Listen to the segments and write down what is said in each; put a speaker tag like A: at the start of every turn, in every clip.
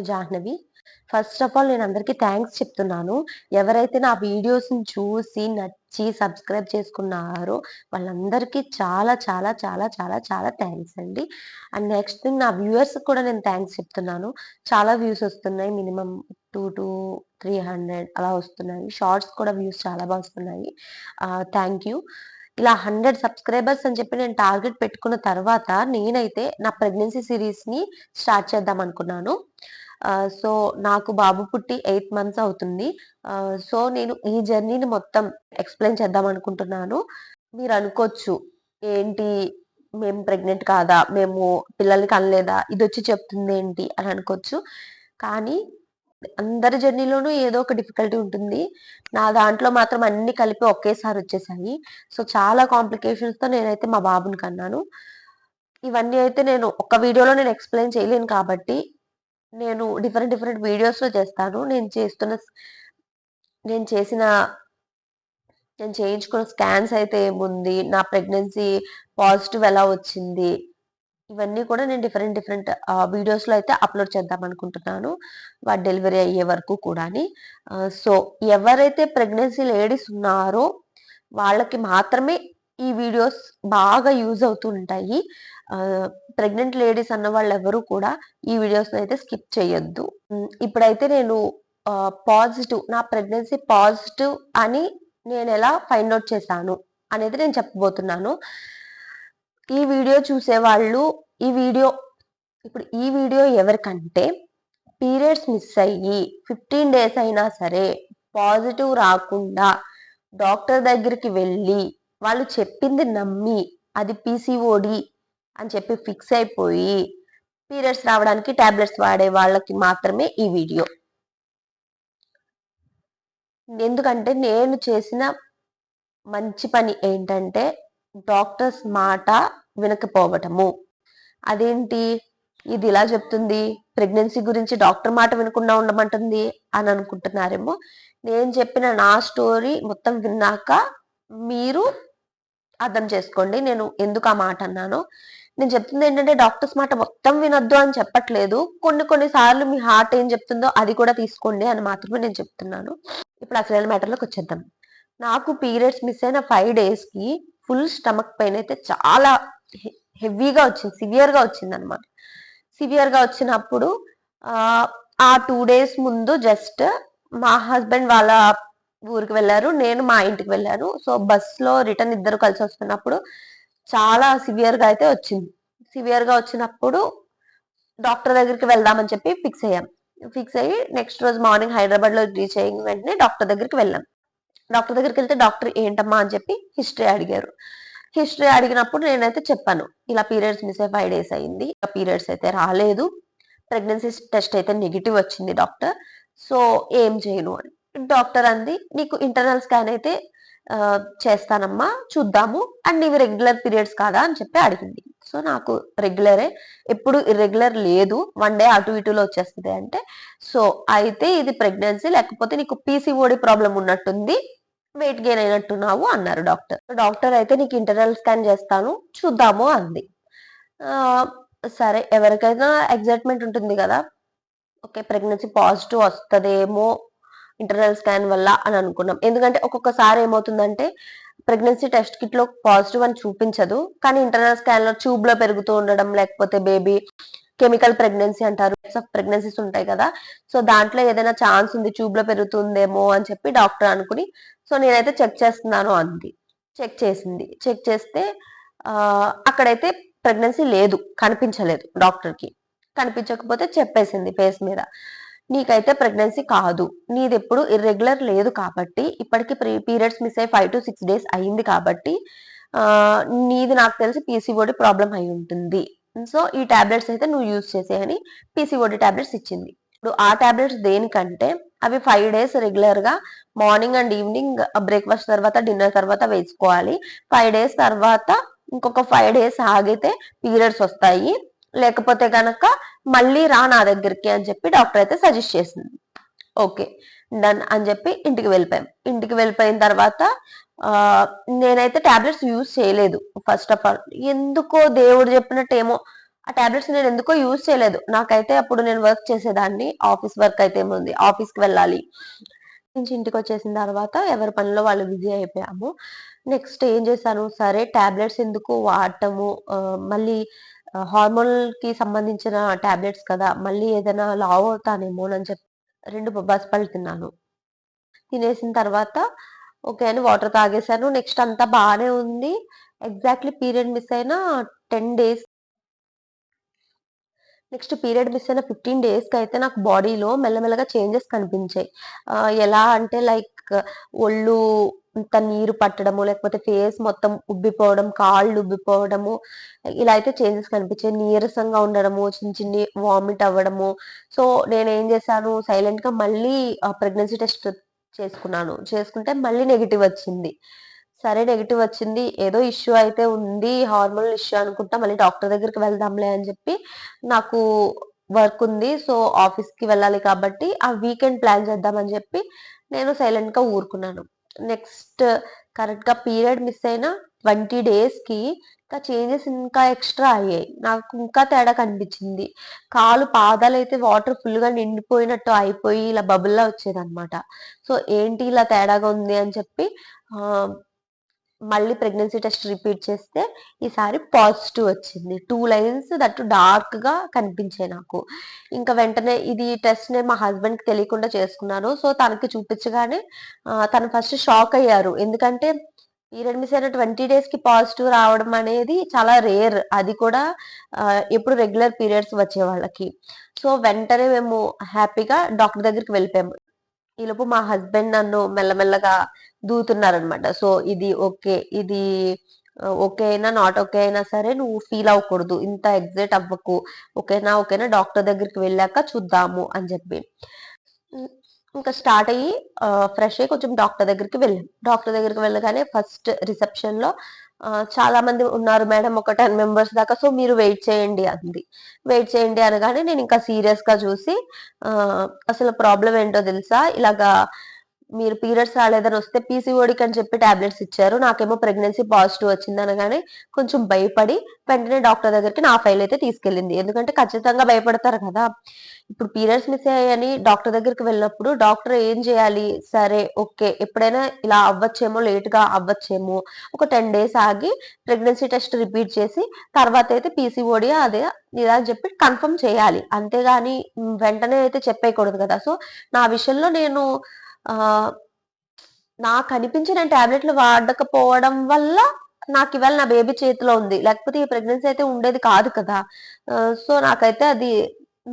A: పేరు Jahnavi. First of all నేను అందరికీ థాంక్స్ చెప్తున్నాను. ఎవరైతే నా వీడియోస్‌ని చూసి, నచ్చి, సబ్స్క్రైబ్ చేసుకున్నారో వాళ్ళందరికీ చాలా చాలా చాలా చాలా చాలా థాంక్స్ అండి. అండ్ నెక్స్ట్ థింగ్ నా వ్యూవర్స్‌కి కూడా నేను థాంక్స్ చెప్తున్నాను. చాలా వ్యూస్ వస్తున్నాయి. మినిమమ్ 200-300 అలా వస్తున్నాయి. షార్ట్స్ కూడా వ్యూస్ చాలా వస్తున్నాయి. Thank you. ఇలా 100 సబ్స్క్రైబర్స్ అని చెప్పి నేను టార్గెట్ పెట్టుకున్న తర్వాత నేనైతే నా ప్రెగ్నెన్సీ సీరీస్‌ని స్టార్ట్ చేద్దాం అనుకున్నాను. సో, నాకు బాబు పుట్టి 8 మంత్స్ అవుతుంది. సో, నేను ఈ జర్నీని మొత్తం ఎక్స్‌ప్లెయిన్ చేద్దాం అనుకుంటున్నాను. మీరనుకోవచ్చు, ఏంటి మేము ప్రెగ్నెంట్ కాదా? మేము పిల్లల్ని కనలేదా? ఇదొచ్చి చెప్తుందేంటి అని అనుకోవచ్చు. కానీ అందరి జర్నీలోనూ ఏదో ఒక డిఫికల్టీ ఉంటుంది. నా దాంట్లో మాత్రం అన్నీ కలిపి ఒకేసారి వచ్చేసాయి. సో, చాలా కాంప్లికేషన్స్‌తో నేనైతే మా బాబుని కన్నాను. ఇవన్నీ అయితే నేను ఒక్క వీడియోలో నేను ఎక్స్‌ప్లెయిన్ చేయలేను కాబట్టి నేను డిఫరెంట్ డిఫరెంట్ వీడియోస్‌లో చేస్తాను. నేను చేసిన నేను చేయించుకున్న స్కాన్స్ అయితే ఏముంది, నా ప్రెగ్నెన్సీ పాజిటివ్ ఎలా వచ్చింది, ఇవన్నీ కూడా నేను డిఫరెంట్ డిఫరెంట్ వీడియోస్‌లో అయితే అప్‌లోడ్ చేద్దామనుకుంటున్నాను. వాడు డెలివరీ అయ్యే వరకు కూడాని. సో, ఎవరైతే ప్రెగ్నెన్సీ లేడీస్ ఉన్నారో వాళ్ళకి మాత్రమే ఈ వీడియోస్ బాగా యూజ్ అవుతూ ఉంటాయి. ప్రెగ్నెంట్ లేడీస్ అన్నవాళ్ళెవరూ కూడా ఈ వీడియోస్‌నైతే స్కిప్ చేయొద్దు. ఇప్పుడైతే నేను నా ప్రెగ్నెన్సీ పాజిటివ్ అని నేనెలా ఫైండ్ ఔట్ చేశాను అనేది నేను చెప్పబోతున్నాను. ఈ వీడియో చూసేవాళ్ళు ఈ వీడియో ఎవరికంటే పీరియడ్స్ మిస్ అయ్యి 15 డేస్ అయినా సరే పాజిటివ్ రాకుండా డాక్టర్ దగ్గరికి వెళ్ళి వాళ్ళు చెప్పింది నమ్మి అది పీసీఓడి అని చెప్పి ఫిక్స్ అయిపోయి పీరియడ్స్ రావడానికి టాబ్లెట్స్ వాడే వాళ్ళకి మాత్రమే ఈ వీడియో. ఎందుకంటే నేను చేసిన మంచి పని ఏంటంటే డాక్టర్స్ మాట వినకపోవటము. అదేంటి ఇది ఇలా చెప్తుంది, ప్రెగ్నెన్సీ గురించి డాక్టర్ మాట వినకుండా ఉండమంటుంది అని అనుకుంటున్నారేమో. నేను చెప్పిన నా స్టోరీ మొత్తం విన్నాక మీరు అర్థం చేసుకోండి నేను ఎందుకు ఆ మాట అన్నానో. నేను చెప్తుంది ఏంటంటే డాక్టర్స్ మాట మొత్తం వినొద్దు అని చెప్పట్లేదు. కొన్ని సార్లు మీ హార్ట్ ఏం చెప్తుందో అది కూడా తీసుకోండి అని మాత్రమే నేను చెప్తున్నాను. ఇప్పుడు అసలైన మ్యాటర్‌లోకి వచ్చేద్దాం. నాకు పీరియడ్స్ మిస్ అయిన 5 డేస్‌కి ఫుల్ స్టమక్ పెయిన్ అయితే చాలా హెవీగా వచ్చింది. సివియర్‌గా వచ్చిందనమాట. సివియర్‌గా వచ్చినప్పుడు ఆ 2 డేస్ ముందు జస్ట్ మా హస్బెండ్ వాళ్ళ ఊరికి వెళ్లారు. నేను మా ఇంటికి వెళ్ళాను. సో, బస్‌లో రిటర్న్ ఇద్దరు కలిసి వస్తున్నప్పుడు చాలా సివియర్‌గా అయితే వచ్చింది. సివియర్‌గా వచ్చినప్పుడు డాక్టర్ దగ్గరికి వెళ్దామని చెప్పి ఫిక్స్ అయ్యాం. ఫిక్స్ అయ్యి నెక్స్ట్ రోజు మార్నింగ్ హైదరాబాద్‌లో రీచ్ అయిన వెంటనే డాక్టర్ దగ్గరికి వెళ్ళాం. డాక్టర్ దగ్గరికెళ్తే డాక్టర్ ఏంటమ్మా అని చెప్పి హిస్టరీ అడిగారు. హిస్టరీ అడిగినప్పుడు నేనైతే చెప్పాను. ఇలా పీరియడ్స్ మిస్ అయ్యి 5 డేస్ అయింది. పీరియడ్స్ అయితే రాలేదు. ప్రెగ్నెన్సీ టెస్ట్ అయితే నెగెటివ్ వచ్చింది డాక్టర్. సో, ఏం చేయను అని. డాక్టర్ అంది, "నీకు ఇంటర్నల్ స్కాన్ అయితే చేస్తానమ్మా చూద్దాము. అండ్ నీవి రెగ్యులర్ పీరియడ్స్ కాదా?" అని చెప్పి అడిగింది. సో, నాకు రెగ్యులరే. ఎప్పుడు ఇర్రెగ్యులర్ లేదు. 1 డే అటు ఇటులో వచ్చేస్తది అంటే, సో, అయితే ఇది ప్రెగ్నెన్సీ లేకపోతే నీకు పీసీఓడి ప్రాబ్లమ్ ఉన్నట్టుంది. వెయిట్ గెయిన్ అయినట్టున్నావు అన్నారు డాక్టర్. డాక్టర్ అయితే నీకు ఇంటర్నల్ స్కాన్ చేస్తాను చూద్దాము అంది. సరే ఎవరికైనా ఎక్సైట్‌మెంట్ ఉంటుంది కదా! ఓకే. ప్రెగ్నెన్సీ పాజిటివ్ వస్తదేమో ఇంటర్నల్ స్కాన్ వల్ల అని అనుకున్నాం. ఎందుకంటే ఒక్కొక్కసారి ఏమవుతుందంటే ప్రెగ్నెన్సీ టెస్ట్ కిట్‌లో పాజిటివ్ అని చూపించదు. కానీ ఇంటర్నల్ స్కాన్‌లో ట్యూబ్‌లో పెరుగుతూ ఉండడం లేకపోతే బేబీ కెమికల్ ప్రెగ్నెన్సీ అంటారు. టైప్స్ ఆఫ్ ప్రెగ్నెన్సీస్ ఉంటాయి కదా! సో, దాంట్లో ఏదైనా ఛాన్స్ ఉంది ట్యూబ్‌లో పెరుగుతుందేమో అని చెప్పి డాక్టర్ అనుకుని సో, నేనైతే చెక్ చేస్తున్నాను అంది. చెక్ చేసింది. చెక్ చేస్తే అక్కడైతే ప్రెగ్నెన్సీ లేదు. కనిపించలేదు డాక్టర్‌కి. కనిపించకపోతే చెప్పేసింది ఫేస్ మీద. నీకైతే ప్రెగ్నెన్సీ కాదు. నీదెప్పుడు ఇర్రెగ్యులర్ లేదు కాబట్టి ఇప్పటికి పీరియడ్స్ మిస్ అయ్యి 5-6 డేస్ అయింది కాబట్టి నీది నాకు తెలిసి పీసీఓడి ప్రాబ్లమ్ అయి ఉంటుంది. సో, ఈ టాబ్లెట్స్ అయితే నువ్వు యూజ్ చేసేయని పీసీఓడి టాబ్లెట్స్ ఇచ్చింది. ఇప్పుడు ఆ టాబ్లెట్స్ దేనికంటే అవి 5 డేస్ రెగ్యులర్‌గా మార్నింగ్ అండ్ ఈవినింగ్ బ్రేక్‌ఫాస్ట్ తర్వాత, డిన్నర్ తర్వాత వేసుకోవాలి. 5 డేస్ తర్వాత ఇంకొక 5 డేస్ ఆగితే పీరియడ్స్ వస్తాయి. లేకపోతే గనక మళ్ళీ రా నా దగ్గరికి అని చెప్పి డాక్టర్ అయితే సజెస్ట్ చేసింది. ఓకే. డన్ అని చెప్పి ఇంటికి వెళ్ళిపోయాం. ఇంటికి వెళ్ళిపోయిన తర్వాత నేనైతే టాబ్లెట్స్ యూజ్ చేయలేదు ఫస్ట్ ఆఫ్ ఆల్. ఎందుకో దేవుడు చెప్పినట్టేమో ఆ టాబ్లెట్స్ నేను ఎందుకో యూజ్ చేయలేదు. నాకైతే అప్పుడు నేను వర్క్ చేసేదాన్ని. ఆఫీస్ వర్క్ అయితే ఏముంది, ఆఫీస్‌కి వెళ్ళాలి. నుంచి ఇంటికొచ్చేసిన తర్వాత ఎవరి పనిలో వాళ్ళు బిజీ అయిపోయాము. నెక్స్ట్ ఏం చేశాను, సరే టాబ్లెట్స్ ఎందుకు వాడటము, మళ్ళీ హార్మోన్‌కి సంబంధించిన టాబ్లెట్స్ కదా! మళ్ళీ ఏదైనా లావు అవుతానేమోనని చెప్పి 2 బొబ్బాస్ పళ్ళు తిన్నాను. తినేసిన తర్వాత ఓకే అని వాటర్ తాగేసాను. నెక్స్ట్ అంతా బానే ఉంది. ఎగ్జాక్ట్‌లీ పీరియడ్ మిస్ అయిన 10 డేస్ నెక్స్ట్ పీరియడ్ మిస్ అయిన 15 డేస్‌కయితే నాకు బాడీలో మెల్లమెల్లగా చేంజెస్ కనిపించాయి. ఎలా అంటే లైక్ ఒళ్ళు అంతా నీరు పట్టడము, లేకపోతే ఫేస్ మొత్తం ఉబ్బిపోవడం, కాళ్ళు ఉబ్బిపోవడము, ఇలా అయితే చేంజెస్ కనిపించాయి. నీరసంగా ఉండడము, చిన్ని చిన్ని వామిట్ అవ్వడము. సో, నేనేం చేశాను సైలెంట్‌గా మళ్ళీ ప్రెగ్నెన్సీ టెస్ట్ చేసుకున్నాను. చేసుకుంటే మళ్ళీ నెగెటివ్ వచ్చింది. సరే నెగెటివ్ వచ్చింది. ఏదో ఇష్యూ అయితే ఉంది. హార్మోనల్ ఇష్యూ అనుకుంటా. మళ్ళీ డాక్టర్ దగ్గరికి వెళ్దాంలే అని చెప్పి నాకు వర్క్ ఉంది. సో, ఆఫీస్‌కి వెళ్ళాలి కాబట్టి ఆ వీకెండ్ ప్లాన్ చేద్దామని చెప్పి నేను సైలెంట్‌గా ఊరుకున్నాను. నెక్స్ట్ కరెక్ట్‌గా పీరియడ్ మిస్ అయిన 20 డేస్‌కి ఇంకా చేంజెస్ ఇంకా ఎక్స్‌ట్రా అయ్యాయి. నాకు ఇంకా తేడా కనిపించింది. పాదాలైతే వాటర్ ఫుల్‌గా నిండిపోయినట్టు అయిపోయి ఇలా బబుల్‌లా వచ్చేదన్నమాట. సో, ఏంటి ఇలా తేడాగా ఉంది అని చెప్పి ఆహ్, మళ్ళీ ప్రెగ్నెన్సీ టెస్ట్ రిపీట్ చేస్తే ఈసారి పాజిటివ్ వచ్చింది. 2 లైన్స్ దట్టు డార్క్‌గా కనిపించాయి నాకు. ఇంకా వెంటనే ఇది టెస్ట్ నేను మా హస్బెండ్‌కి తెలియకుండా చేసుకున్నాను. సో, తనకి చూపించగానే తను ఫస్ట్ షాక్ అయ్యారు. ఎందుకంటే పీరియడ్ మిస్ అయిన 20 డేస్‌కి పాజిటివ్ రావడం అనేది చాలా రేర్. అది కూడా ఎప్పుడు రెగ్యులర్ పీరియడ్స్ వచ్చే వాళ్ళకి. సో, వెంటనే మేము హ్యాపీగా డాక్టర్ దగ్గరికి వెళ్ళిపోయాము. ఈలోపు మా హస్బెండ్ నన్ను మెల్లమెల్లగా దూతున్నారనమాట. సో, ఇది ఓకే. ఇది ఓకే అయినా, నాట్ ఓకే అయినా సరే నువ్వు ఫీల్ అవ్వకూడదు. ఇంత ఎక్సైట్ అవ్వకు. ఓకేనా? ఓకేనా? డాక్టర్ దగ్గరికి వెళ్ళాక చూద్దాము అని చెప్పి. హ్మ్. ఇంకా స్టార్ట్ అయ్యి ఫ్రెష్ అయ్యి కొంచెం డాక్టర్ దగ్గరికి వెళ్ళాం. డాక్టర్ దగ్గరికి వెళ్ళగానే ఫస్ట్ రిసెప్షన్‌లో చాలా మంది ఉన్నారు మేడం ఒక 10 మెంబర్స్ దాకా. సో, మీరు వెయిట్ చేయండి అంది. వెయిట్ చేయండి అనగానే నేను ఇంకా సీరియస్‌గా చూసి అసలు ప్రాబ్లమ్ ఏంటో తెలుసా? ఇలాగా మీరు పీరియడ్స్ రాలేదని వస్తే పీసీఓడీకి అని చెప్పి టాబ్లెట్స్ ఇచ్చారు. నాకేమో ప్రెగ్నెన్సీ పాజిటివ్ వచ్చింది అనగానే కొంచెం భయపడి వెంటనే డాక్టర్ దగ్గరికి నా ఫైల్ అయితే తీసుకెళ్ళింది. ఎందుకంటే ఖచ్చితంగా భయపడతారు కదా! ఇప్పుడు పీరియడ్స్ మిస్ అయ్యాయని డాక్టర్ దగ్గరికి వెళ్ళినప్పుడు డాక్టర్ ఏం చేయాలి? సరే ఓకే. ఎప్పుడైనా ఇలా అవ్వచ్చేమో, లేట్‌గా అవ్వచ్చేమో, ఒక 10 డేస్ ఆగి ప్రెగ్నెన్సీ టెస్ట్ రిపీట్ చేసి తర్వాతయితే పీసీఓడీ అదే ఇదా అని చెప్పి కన్ఫర్మ్ చేయాలి. అంతేగాని వెంటనే అయితే చెప్పేయకూడదు కదా! సో, నా విషయంలో నేను ఆహ్, నాకనిపించి నేను టాబ్లెట్‌లు వాడకపోవడం వల్ల నాకివాళ నా బేబీ చేతిలో ఉంది. లేకపోతే ఈ ప్రెగ్నెన్సీ అయితే ఉండేది కాదు కదా! సో, నాకైతే అది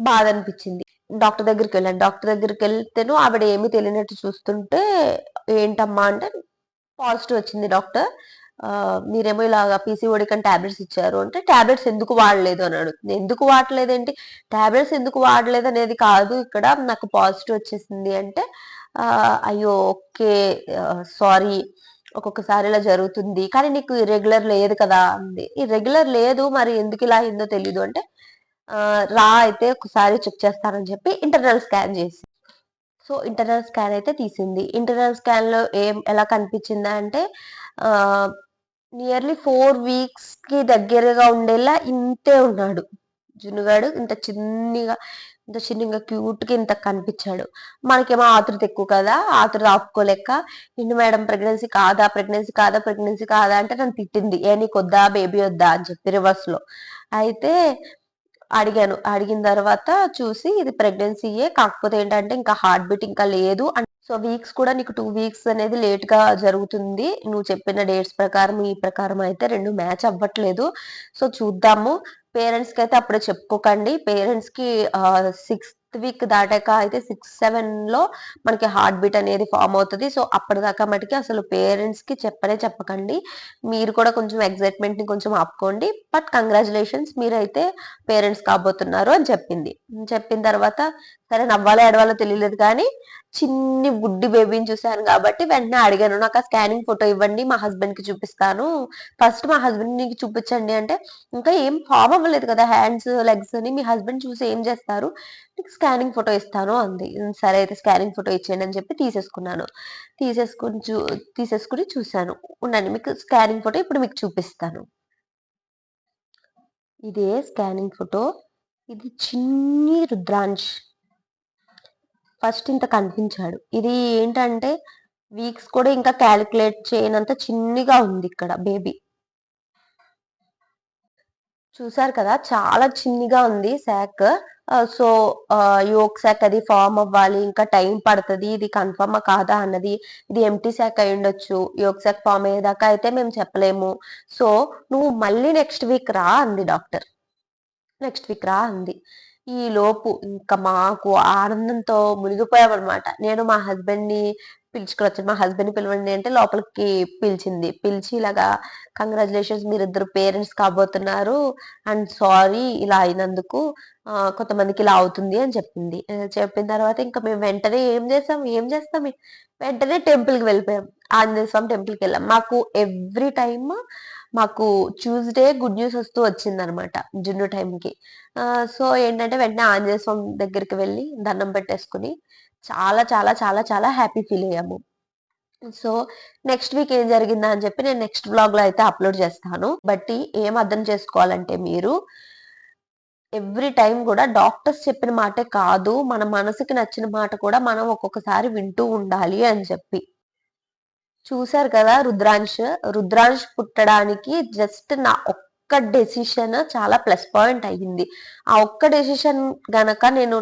A: బాధనిపించింది. డాక్టర్ దగ్గరికెళ్ళాను. డాక్టర్ దగ్గరికెళ్తేను ఆవిడ ఏమీ తెలియనట్టు చూస్తుంటే, "ఏంటమ్మా" అంటే, "పాజిటివ్ వచ్చింది డాక్టర్. మీరేమో ఇలాగ పీసీఓడీకని టాబ్లెట్స్ ఇచ్చారు" అంటే, "టాబ్లెట్స్ ఎందుకు వాడలేదు" అని అడుగుతుంది. ఎందుకు వాడలేదేంటి? టాబ్లెట్స్ ఎందుకు వాడలేదనేది కాదు ఇక్కడ. నాకు పాజిటివ్ వచ్చేసింది అంటే, "అయ్యో! ఓకే. సారీ. ఒక్కొక్కసారి ఇలా జరుగుతుంది. కానీ నీకు ఇర్రెగ్యులర్ లేదు కదా!" అంది. "ఇర్రెగ్యులర్ లేదు. మరి ఎందుకిలా అయిందో తెలీదు" అంటే, రా అయితే ఒకసారి చెక్ చేస్తానని చెప్పి ఇంటర్నల్ స్కాన్ చేసి సో, ఇంటర్నల్ స్కాన్ అయితే తీసింది. ఇంటర్నల్ స్కాన్‌లో ఎలా కనిపించిందా అంటే ఆహ్, నియర్లీ 4 వీక్స్‌కి దగ్గరగా ఉండేలా ఇంతే ఉన్నాడు. జున్నుగాడు ఇంత చిన్నిగా క్యూట్‌గా ఇంత కనిపించాడు. మనకేమో ఆతృత ఎక్కువ కదా! ఆతృత ఆపుకోలేక, "ఏంటి మేడం ప్రెగ్నెన్సీ కాదా? ప్రెగ్నెన్సీ కాదా? ప్రెగ్నెన్సీ కాదా?" అంటే నన్ను తిట్టింది. "ఏ నీకొద్దా? బేబీ వద్దా?" అని చెప్పి రివర్స్‌లో. అయితే అడిగాను. అడిగిన తర్వాత చూసి ఇది ప్రెగ్నెన్సీయే. కాకపోతే ఏంటంటే ఇంకా హార్ట్ బీట్ ఇంకా లేదు. సో, వీక్స్ కూడా నీకు 2 వీక్స్ అనేది లేట్‌గా జరుగుతుంది. నువ్వు చెప్పిన డేట్స్ ప్రకారం, ఈ ప్రకారం అయితే 2 మ్యాచ్ అవ్వట్లేదు. సో, చూద్దాము. పేరెంట్స్‌కైతే అప్పుడే చెప్పుకోకండి. పేరెంట్స్‌కి సిక్స్త్ వీక్ దాటాక అయితే 6, 7లో మనకి హార్ట్ బీట్ అనేది ఫార్మ్ అవుతది. సో, అప్పటిదాకా మటికి అసలు పేరెంట్స్‌కి చెప్పకండి. మీరు కూడా కొంచెం ఎక్సైట్‌మెంట్‌ని కొంచెం ఆపుకోండి. బట్ కంగ్రాచ్యులేషన్స్ మీరైతే పేరెంట్స్ కాబోతున్నారు అని చెప్పింది. చెప్పిన తర్వాత సరే నవ్వాలో, ఏడవాలో తెలియలేదు కానీ చిన్ని బుడ్డి బేబీని చూసాను కాబట్టి వెంటనే అడిగాను. నాకు ఆ స్కానింగ్ ఫోటో ఇవ్వండి. మా హస్బెండ్‌కి చూపిస్తాను. ఫస్ట్ మా హస్బెండ్‌కి చూపించండి అంటే, ఇంకా ఏం ఫార్మ్ అవ్వలేదు కదా! హ్యాండ్స్, లెగ్స్ అని మీ హస్బెండ్ చూసి ఏం చేస్తారు? నీకు స్కానింగ్ ఫోటో ఇస్తాను అంది. సరే అయితే స్కానింగ్ ఫోటో ఇచ్చేయండి అని చెప్పి తీసేసుకున్నాను. తీసేసుకొని చూ తీసేసుకొని చూసాను. ఉండండి మీకు స్కానింగ్ ఫోటో ఇప్పుడు మీకు చూపిస్తాను. ఇదే స్కానింగ్ ఫోటో. ఇది చిన్ని రుద్రాంశ్. ఫస్ట్ ఇంత కనిపించాడు. ఇది ఏంటంటే వీక్స్ కూడా ఇంకా క్యాలిక్యులేట్ చేయనంత చిన్నిగా ఉంది ఇక్కడ బేబీ. చూసారు కదా, చాలా చిన్నిగా ఉంది శాక్. సో యోక్ శాక్ అది ఫామ్ అవ్వాలి, ఇంకా టైం పడుతుంది. ఇది కన్ఫర్మా కాదా అన్నది, ఇది ఎంటీ శాక్ అయి ఉండొచ్చు. యోక్ శాక్ ఫామ్ అయ్యేదాకా అయితే మేము చెప్పలేము. సో నువ్వు మళ్ళీ నెక్స్ట్ వీక్ రా అంది డాక్టర్. నెక్స్ట్ వీక్ రా అంది. ఈ లోపు ఇంకా మాకు ఆనందంతో మునిగిపోయామన్నమాట. నేను మా హస్బెండ్ ని పిలుచుకుని వచ్చాను. మా హస్బెండ్ ని పిలవండి అంటే లోపలికి పిలిచింది. పిలిచి ఇలాగా కంగ్రాచులేషన్స్, మీరిద్దరు పేరెంట్స్ కాబోతున్నారు అండ్ సారీ ఇలా అయినందుకు, కొంతమందికి ఇలా అవుతుంది అని చెప్పింది. చెప్పిన తర్వాత ఇంకా మేము వెంటనే ఏం చేస్తాం వెంటనే టెంపుల్ కి వెళ్ళిపోయాం. ఆంజనేయ స్వామి టెంపుల్ కి వెళ్ళాం. మాకు ఎవ్రీ టైమ్ మాకు ట్యూస్డే గుడ్ న్యూస్ వస్తూ వచ్చిందనమాట జున్ను టైంకి. సో ఏంటంటే వెంటనే ఆంజనేయ స్వామి దగ్గరికి వెళ్ళి దండం పెట్టేసుకుని చాలా చాలా చాలా చాలా హ్యాపీ ఫీల్ అయ్యాము. సో నెక్స్ట్ వీక్ ఏం జరిగిందా అని చెప్పి నేను నెక్స్ట్ బ్లాగ్ లో అయితే అప్లోడ్ చేస్తాను. బట్టి ఏం అర్థం చేసుకోవాలంటే మీరు ఎవ్రీ టైం కూడా డాక్టర్స్ చెప్పిన మాటే కాదు, మన మనసుకి నచ్చిన మాట కూడా మనం ఒక్కొక్కసారి వింటూ ఉండాలి అని చెప్పి. చూశారు కదా రుద్రాంశ్ పుట్టడానికి జస్ట్ నా ఒక్క డెసిషన్ చాలా ప్లస్ పాయింట్ అయ్యింది. ఆ ఒక్క డెసిషన్ గనక నేను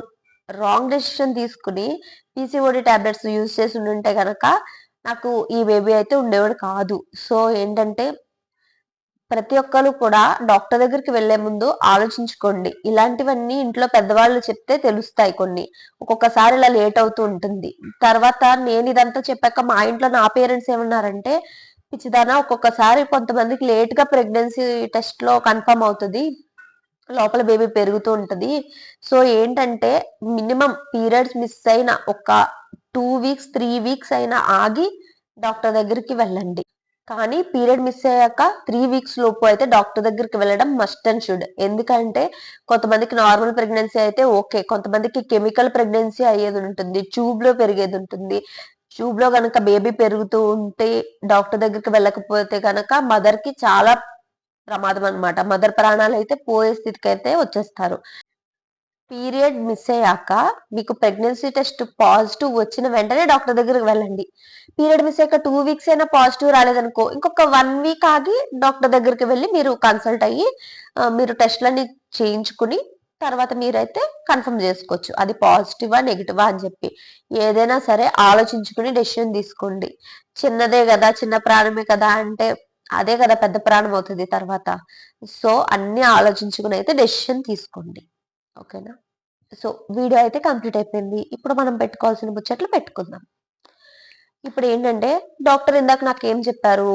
A: రాంగ్ డెసిషన్ తీసుకుని పీసీఓడి టాబ్లెట్స్ యూజ్ చేసి ఉంటే గనక నాకు ఈ బేబీ అయితే ఉండేవాడు కాదు. సో ఏంటంటే ప్రతి ఒక్కరు కూడా డాక్టర్ దగ్గరికి వెళ్లే ముందు ఆలోచించుకోండి. ఇలాంటివన్నీ ఇంట్లో పెద్దవాళ్ళు చెప్తే తెలుస్తాయి కొన్ని. ఒక్కొక్కసారి ఇలా లేట్ అవుతూ ఉంటుంది. తర్వాత నేను ఇదంతా చెప్పాక మా ఇంట్లో నా పేరెంట్స్ ఏమన్నారంటే, పిచ్చిదానా ఒక్కొక్కసారి కొంతమందికి లేట్ గా ప్రెగ్నెన్సీ టెస్ట్ లో కన్ఫర్మ్ అవుతుంది, లోపల బేబీ పెరుగుతూ ఉంటది. సో ఏంటంటే మినిమం పీరియడ్స్ మిస్ అయిన ఒక 2 వీక్స్ 3 వీక్స్ అయినా ఆగి డాక్టర్ దగ్గరికి వెళ్ళండి. కానీ పీరియడ్ మిస్ అయ్యాక 3 వీక్స్ లోపు అయితే డాక్టర్ దగ్గరికి వెళ్ళడం మస్ట్ అండ్ షుడ్. ఎందుకంటే కొంతమందికి నార్మల్ ప్రెగ్నెన్సీ అయితే ఓకే, కొంతమందికి కెమికల్ ప్రెగ్నెన్సీ అయ్యేది ఉంటుంది, ట్యూబ్ లో పెరిగేది ఉంటుంది. ట్యూబ్ లో గనక బేబీ పెరుగుతూ ఉంటే డాక్టర్ దగ్గరికి వెళ్ళకపోతే గనక మదర్ కి చాలా ప్రమాదం అనమాట. మదర్ ప్రాణాలు అయితే పోయే స్థితికి అయితే వచ్చేస్తారు. పీరియడ్ మిస్ అయ్యాక మీకు ప్రెగ్నెన్సీ టెస్ట్ పాజిటివ్ వచ్చిన వెంటనే డాక్టర్ దగ్గరికి వెళ్ళండి. పీరియడ్ మిస్ అయ్యాక 2 వీక్స్ అయినా పాజిటివ్ రాలేదనుకో, ఇంకొక 1 వీక్ ఆగి డాక్టర్ దగ్గరికి వెళ్ళి మీరు కన్సల్ట్ అయ్యి మీరు టెస్ట్లన్నీ చేయించుకుని తర్వాత మీరైతే కన్ఫర్మ్ చేసుకోవచ్చు అది పాజిటివా నెగిటివా అని చెప్పి. ఏదైనా సరే ఆలోచించుకుని డెసిషన్ తీసుకోండి. చిన్నదే కదా, చిన్న ప్రాణమే కదా అంటే అదే కదా పెద్ద ప్రాణం అవుతుంది తర్వాత. సో అన్ని ఆలోచించుకుని అయితే డెసిషన్ తీసుకోండి. ఓకేనా? సో వీడియో అయితే కంప్లీట్ అయిపోయింది. ఇప్పుడు మనం పెట్టుకోవాల్సిన ముచ్చట్లు పెట్టుకుందాం. ఇప్పుడు ఏంటంటే డాక్టర్ ఇందాక నాకేం చెప్పారు,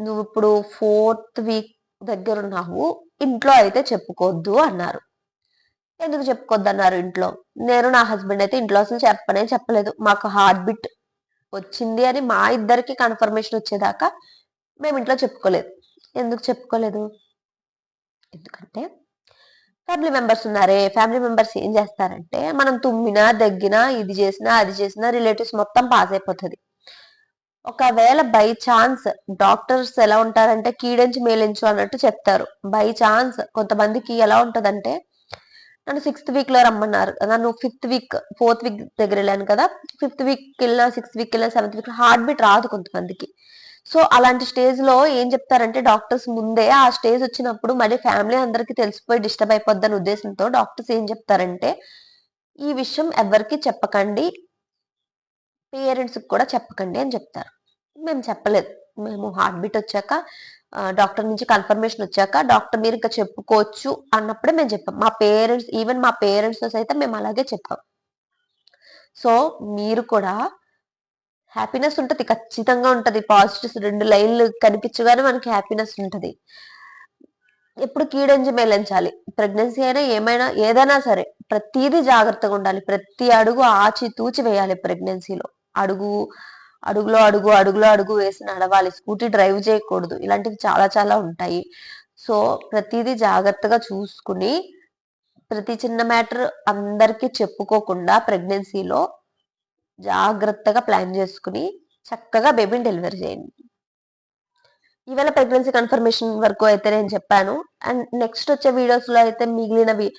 A: నువ్వు ఇప్పుడు 4th వీక్ దగ్గర ఉన్నావు, ఇంట్లో అయితే చెప్పుకోవద్దు అన్నారు. ఎందుకు చెప్పుకోవద్దు అన్నారు ఇంట్లో? నేను నా హస్బెండ్ అయితే ఇంట్లో అసలు చెప్పలేదు. మాకు హార్ట్ బీట్ వచ్చింది అని మా ఇద్దరికి కన్ఫర్మేషన్ వచ్చేదాకా మేము ఇంట్లో చెప్పుకోలేదు. ఎందుకు చెప్పుకోలేదు? ఎందుకంటే ఫ్యామిలీ మెంబర్స్ ఉన్నారే, ఫ్యామిలీ మెంబర్స్ ఏం చేస్తారంటే మనం తుమ్మినా దగ్గినా ఇది చేసినా అది చేసినా రిలేటివ్స్ మొత్తం పాస్ అయిపోతుంది. ఒకవేళ బై ఛాన్స్ డాక్టర్స్ ఎలా ఉంటారంటే కీడెంచి మేలించు అన్నట్టు చెప్తారు. బై ఛాన్స్ కొంతమందికి ఎలా ఉంటదంటే, నన్ను 6th వీక్ లో రమ్మన్నారు, నన్ను 5th వీక్ 4th వీక్ దగ్గర వెళ్ళాను కదా, 5th వీక్ వెళ్ళినా 6th వీక్ వెళ్ళినా 7th వీక్ హార్ట్ బీట్ రాదు కొంతమందికి. సో అలాంటి స్టేజ్ లో ఏం చెప్తారంటే డాక్టర్స్ ముందే ఆ స్టేజ్ వచ్చినప్పుడు మళ్ళీ ఫ్యామిలీ అందరికి తెలిసిపోయి డిస్టర్బ్ అయిపోద్దన్న ఉద్దేశంతో డాక్టర్స్ ఏం చెప్తారంటే, ఈ విషయం ఎవరికి చెప్పకండి, పేరెంట్స్ కూడా చెప్పకండి అని చెప్తారు. మేము చెప్పలేదు. మేము హార్ట్ బీట్ వచ్చాక డాక్టర్ నుంచి కన్ఫర్మేషన్ వచ్చాక డాక్టర్ మీరు ఇంకా చెప్పుకోవచ్చు అన్నప్పుడే మేము చెప్పాం. మా పేరెంట్స్ ఈవెన్ మా పేరెంట్స్ తో సైతం మేము అలాగే చెప్పాం. సో మీరు కూడా హ్యాపీనెస్ ఉంటది, ఖచ్చితంగా ఉంటది. పాజిటివ్స్ 2 లైన్లు కనిపించగానే మనకి హ్యాపీనెస్ ఉంటది. ఎప్పుడు కీడెంచి మేలించాలి. ప్రెగ్నెన్సీ అయినా ఏమైనా ఏదైనా సరే ప్రతిదీ జాగ్రత్తగా ఉండాలి. ప్రతి అడుగు ఆచితూచి వేయాలి ప్రెగ్నెన్సీలో. అడుగు అడుగులో అడుగు వేసి నడవాలి. స్కూటీ డ్రైవ్ చేయకూడదు. ఇలాంటివి చాలా చాలా ఉంటాయి. సో ప్రతిదీ జాగ్రత్తగా చూసుకుని ప్రతి చిన్న మ్యాటర్ అందరికీ చెప్పుకోకుండా ప్రెగ్నెన్సీలో జాగ్రత్తగా ప్లాన్ చేసుకుని చక్కగా బేబీని డెలివరీ చేయండి. ఈవేళ ప్రెగ్నెన్సీ కన్ఫర్మేషన్ వరకు అయితే నేను చెప్పాను. అండ్ నెక్స్ట్ వచ్చే వీడియోస్ లో అయితే మిగిలినవి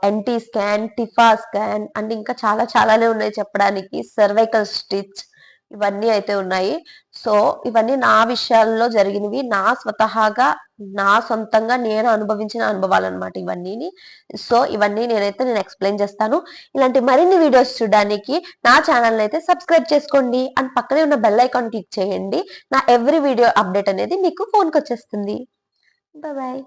A: NT scan, TIFFA scan and ఇంకా చాలా చాలానే ఉన్నాయి చెప్పడానికి. సర్వైకల్ స్టిచ్ ఇవన్నీ అయితే ఉన్నాయి. సో ఇవన్నీ నా విషయాల్లో జరిగినవి, నా స్వతహాగా నా సొంతంగా నేను అనుభవించిన అనుభవాలన్నమాట ఇవన్నీని. సో ఇవన్నీ నేను ఎక్స్ప్లెయిన్ చేస్తాను. ఇలాంటి మరిన్ని వీడియోస్ చూడడానికి నా ఛానల్ అయితే సబ్స్క్రైబ్ చేసుకోండి అండ్ పక్కనే ఉన్న బెల్ ఐకాన్ క్లిక్ చేయండి. నా ఎవ్రీ వీడియో అప్డేట్ అనేది మీకు ఫోన్కి వచ్చేస్తుంది. బాయ్.